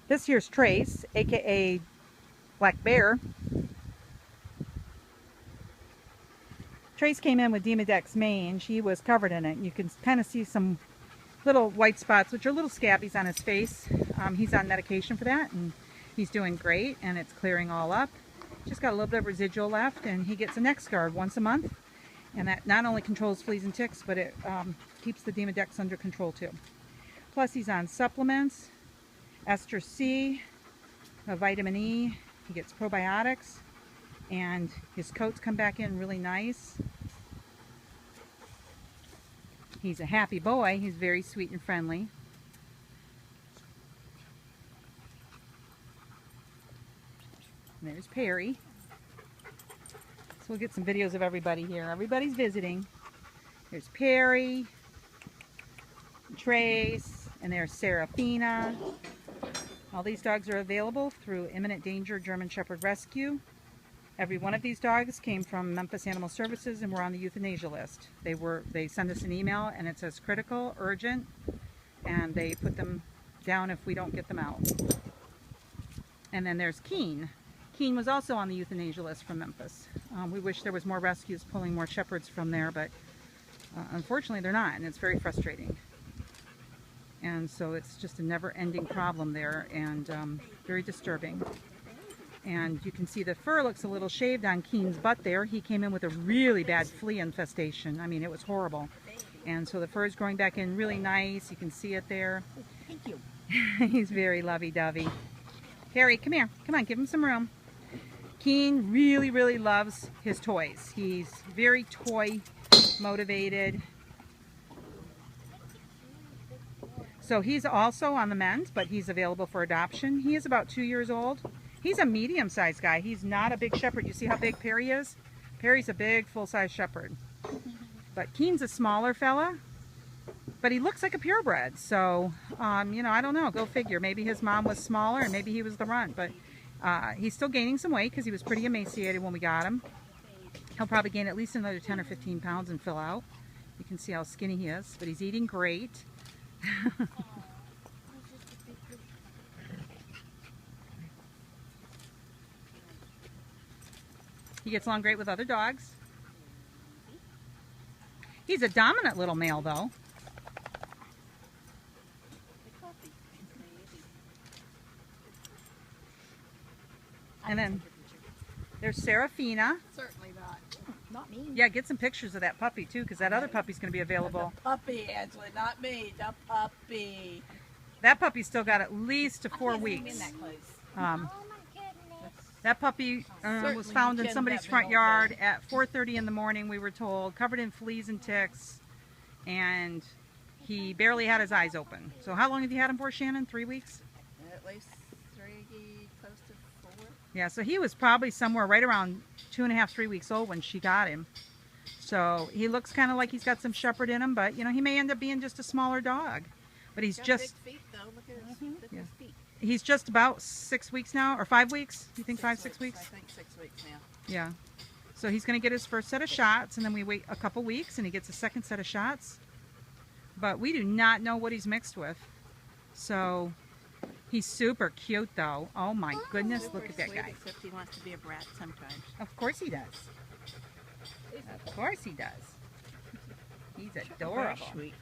This here's Trace, aka Black Bear. Trace came in with Demodex mange. He was covered in it. You can kind of see some little white spots, which are little scabbies on his face. He's on medication for that, and he's doing great, and it's clearing all up. Just got a little bit of residual left, and he gets a neck guard once a month, and that not only controls fleas and ticks, but it keeps the Demodex under control too. Plus, he's on supplements, ester C, vitamin E. He gets probiotics, and his coats come back in really nice. He's a happy boy. He's very sweet and friendly. And there's Perry. So we'll get some videos of everybody here. Everybody's visiting. There's Perry, Trace, and there's Serafina. All these dogs are available through Imminent Danger German Shepherd Rescue. Every one of these dogs came from Memphis Animal Services and were on the euthanasia list. They send us an email and it says critical, urgent, and they put them down if we don't get them out. And then there's Keene. Keene was also on the euthanasia list from Memphis. We wish there was more rescues pulling more shepherds from there, but unfortunately they're not, and it's very frustrating. And so it's just a never-ending problem there, and very disturbing. And you can see the fur looks a little shaved on Keene's butt there. He came in with a really bad flea infestation. I mean, it was horrible. And so the fur is growing back in really nice. You can see it there. Thank you. He's very lovey-dovey. Harry, come here. Come on, give him some room. Keene really, really loves his toys. He's very toy motivated. So he's also on the mend, but he's available for adoption. He is about 2 years old. He's a medium-sized guy. He's not a big shepherd. You see how big Perry is? Perry's a big, full-size shepherd. But Keene's a smaller fella, but he looks like a purebred. So, you know, I don't know. Go figure. Maybe his mom was smaller and maybe he was the runt. But he's still gaining some weight because he was pretty emaciated when we got him. He'll probably gain at least another 10 or 15 pounds and fill out. You can see how skinny he is, but he's eating great. He gets along great with other dogs. He's a dominant little male, though. And then there's Serafina. Certainly not. Not me. Yeah, get some pictures of that puppy, too, because that other puppy's going to be available. The puppy, Angela, not me. The puppy. That puppy's still got at least 4 weeks. In that close. Oh my goodness. That puppy was found in somebody's front yard at 4:30 in the morning, we were told, covered in fleas and ticks, and he barely had his eyes open. So how long have you had him for, Shannon? 3 weeks? At least 3, close to 4. Yeah, so he was probably somewhere right around 2.5, 3 weeks old when she got him. So he looks kind of like he's got some shepherd in him, but you know, he may end up being just a smaller dog. But he's just big feet, though. Look at his feet. He's just about 6 weeks now, or 5 weeks? You think 6 weeks? I think 6 weeks now. Yeah. So he's going to get his first set of shots, and then we wait a couple weeks, and he gets a second set of shots. But we do not know what he's mixed with. So he's super cute, though. Oh my goodness, look at that guy. Except he wants to be a brat sometimes. Of course he does. Of course he does. He's adorable. Sweet.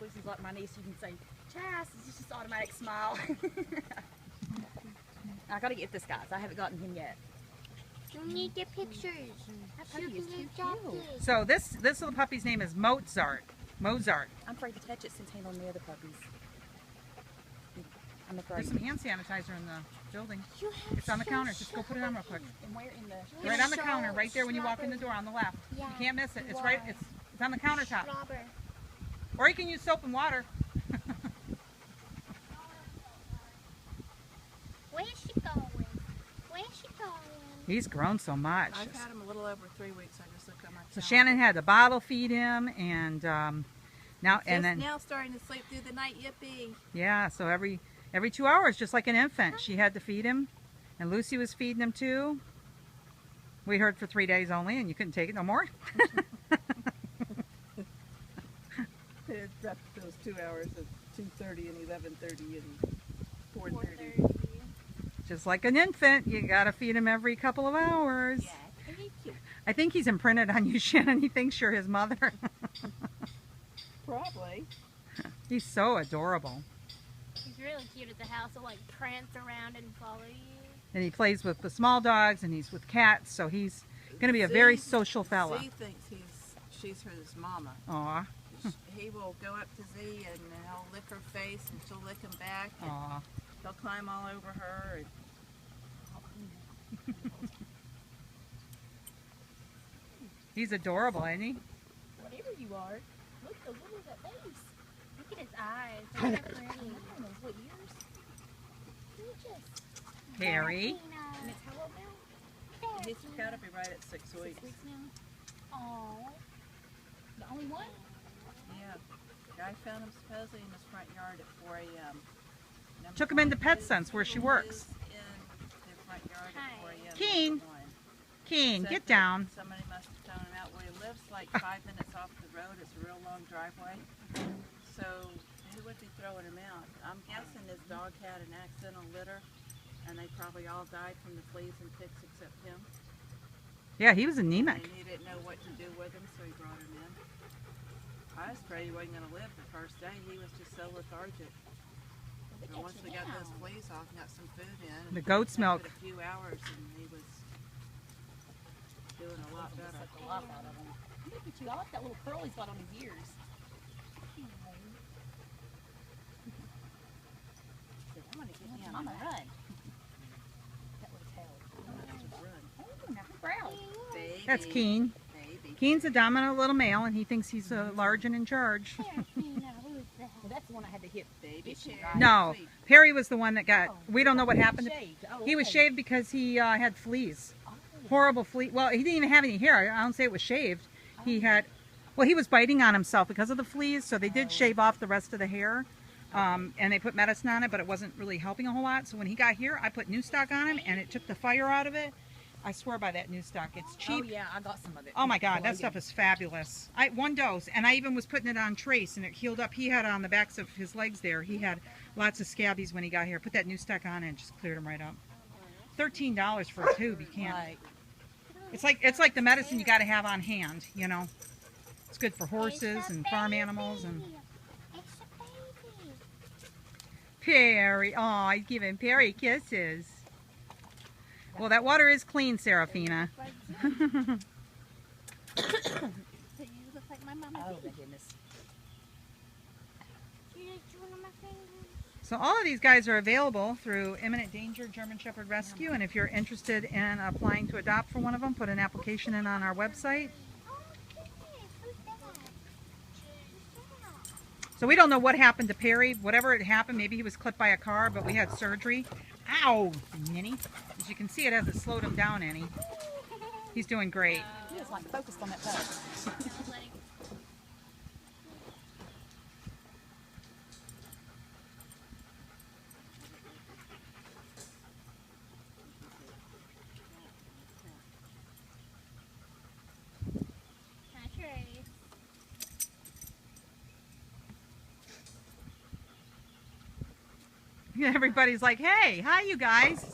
Lucy's like my niece. You can say, Chas, it's just automatic smile. I gotta get this, guys. I haven't gotten him yet. You need the pictures. That puppy is too cute. So this little puppy's name is Mozart. Mozart. I'm afraid to touch it since handling the other puppies. I'm afraid. There's some hand sanitizer in the building. You have It's on the so counter. Just go put it on real quick. And where in the... Right on the counter, right there when you walk in the door on the left. Yeah. You can't miss it. It's right. It's on the countertop. Robber. Or you can use soap and water. Where's she going? Where's she going? He's grown so much. I've had him a little over 3 weeks. I just looked at my So calendar. Shannon had to bottle feed him, and now Now starting to sleep through the night. Yippee! yeah. So every 2 hours, just like an infant, she had to feed him, and Lucy was feeding him too. We heard for 3 days only, and you couldn't take it no more. It's up those 2 hours of 2:30 and 11:30 and 4:30. Just like an infant, you gotta feed him every couple of hours. Yeah, pretty cute. I think he's imprinted on you, Shannon. He thinks you're his mother. Probably. He's so adorable. He's really cute at the house. He'll like prance around and follow you. And he plays with the small dogs and he's with cats, so he's gonna be a very social fella. Z thinks she's his mama. Aw, He will go up to Z and he'll lick her face and she'll lick him back. And aw. he'll climb all over her. And He's adorable, isn't he? Whatever you are. Look at the little of that face. Look at his eyes. They're so pretty. I don't know what years. Gorgeous. Harry. And Serafina. it's how old now? he's got to be right at 6 weeks. 6 weeks now. Aww. The only one? Yeah. Guy found him supposedly in his front yard at 4 a.m. Took him into Pet Sense where she works. In their front yard at 4 a.m. Keene. Number one. Keene, Said get that down. Somebody must have thrown him out where he lives, like 5 minutes off the road. It's a real long driveway. So who would be throwing him out? I'm guessing his dog had an accidental litter, and they probably all died from the fleas and ticks except him. Yeah, he was anemic. And he didn't know what to do with him, so he brought him in. I was afraid he wasn't going to live the first day. He was just so lethargic. But once we got those fleas off and got some food in, and The goat's it milk. a few hours, and he was doing a lot better. Sucked the life out of him. Look at you. I like that little curl he's got on his ears. Said, I'm going to get him. Mama, run. That little tail. Run. Oh, now who's brown? Baby. That's Keene. Baby. Keene's a dominant little male and he thinks he's large and in charge. Serafina, who's that? Well, that's the one I had to hit. Baby Issue, Sherry. right? No, Sweet. Perry was the one that got, we don't know what happened. Shaved. Oh, He was okay. shaved because he had fleas. Oh. Horrible flea. Well, he didn't even have any hair. I don't say it was shaved. He had, well, he was biting on himself because of the fleas, so they did shave off the rest of the hair. And they put medicine on it, but it wasn't really helping a whole lot. So when he got here, I put new stock on him, and it took the fire out of it. I swear by that new stock. It's cheap. Oh, yeah, I got some of it. Oh my God, that Logan. stuff is fabulous. One dose, and I even was putting it on Trace, and it healed up. He had on the backs of his legs there. He had lots of scabies when he got here. Put that new stock on, and it just cleared him right up. $13 for a tube. You can't. Right. It's like the medicine you got to have on hand. You know, it's good for horses It's a and farm animals. And baby. It's a baby. Perry, oh, he's giving Perry kisses. Well, that water is clean, Serafina. So you look like my mama. Oh, my goodness. You just drew on my fingers. So all of these guys are available through Imminent Danger German Shepherd Rescue, and if you're interested in applying to adopt for one of them, put an application in on our website. Oh, goodness. Who's that? Who's that? So we don't know what happened to Perry. Whatever had happened, maybe he was clipped by a car, but we had surgery. Ow, Minnie. As you can see, it hasn't slowed him down any. He's doing great. He was like focused on that tub. Letting Trace. Everybody's like, hey, hi, you guys.